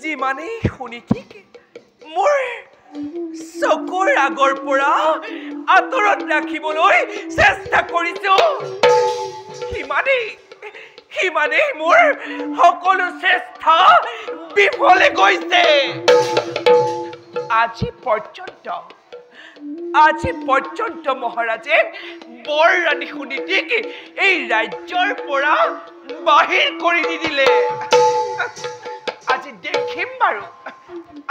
যিমানেই শুনি ঠিক মোৰ চকুৰ আগৰ পৰা আঁতৰত ৰাখিবলৈ চেষ্টা কৰিছো সিমানেই মোৰ সকলো চেষ্টা বিফলে গৈছে আজি পৰ্যন্ত মহাৰাজে বৰ ৰাণী সুনীতিক এই ৰাজ্যৰ পৰা বাহিৰ কৰি নিদিলে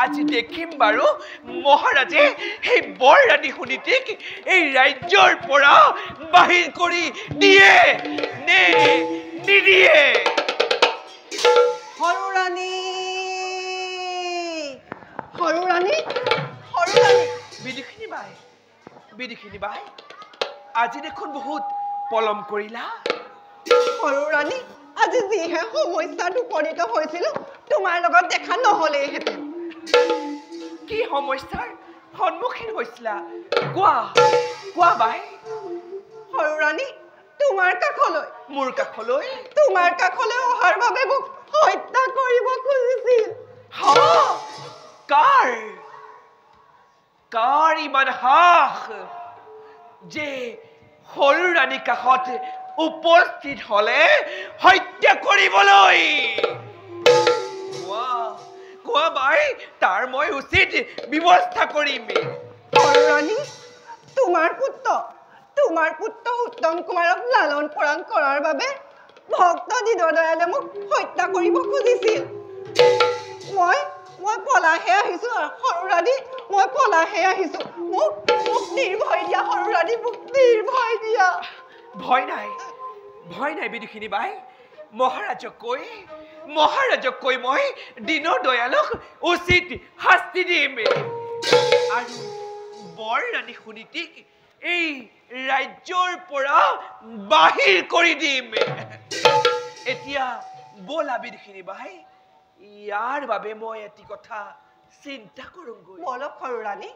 আজি দেখিম বাৰু মহাৰাজে এই বৰ ৰাণী সুনীতিক এই ৰাজ্যৰ পৰা বাহিৰ কৰি দিয়ে নে নিদিয়ে সৰু ৰাণী বিদিখিনি বাই আজি দেখোন বহুত পলম কৰিলা সৰু ৰাণী আজি যিহে সমস্যাত উপনীত হৈছিল তোমাৰ লগত দেখা নহলেহেঁতেন কি সমস্যাৰ সন্মুখীন হৈছিলা কোৱা বাই সৰু ৰাণী তোমাৰ কাষলৈ অহাৰ বাবে মোক হত্যা কৰিব খুজিছিল কাৰ ইমান সাহ যে সৰু ৰাণী কাষত উপস্থিত হলে হত্যা কৰিবলৈ কোৱা বাই তাৰ মই উচিত ব্যৱস্থা কৰিম সৰু ৰাণী তোমাৰ পুত্ৰ উত্তম কুমাৰক লালন পালন কৰাৰ বাবে ভক্ত দীনদয়ালে মোক হত্যা কৰিব খুজিছিল মই পলাহে আহিছো সৰু ৰাণী মই পলাহে আহিছো মোক নিৰ্ভয় দিয়া সৰু ৰাণী মোক নিৰ্ভয় দিয়া ভয় নাই বিদুষিনী বাই মহাৰাজক কৈ মই দীনদয়ালক উচিত শাস্তি দিম আৰু বৰ ৰাণী সুনীতিক এই ৰাজ্যৰ পৰা বাহিৰ কৰি দিম এতিয়া বলা বিদুষিনী বাই ইয়াৰ বাবে মই এটি কথা চিন্তা কৰোঁগৈ বলক সৰু ৰাণী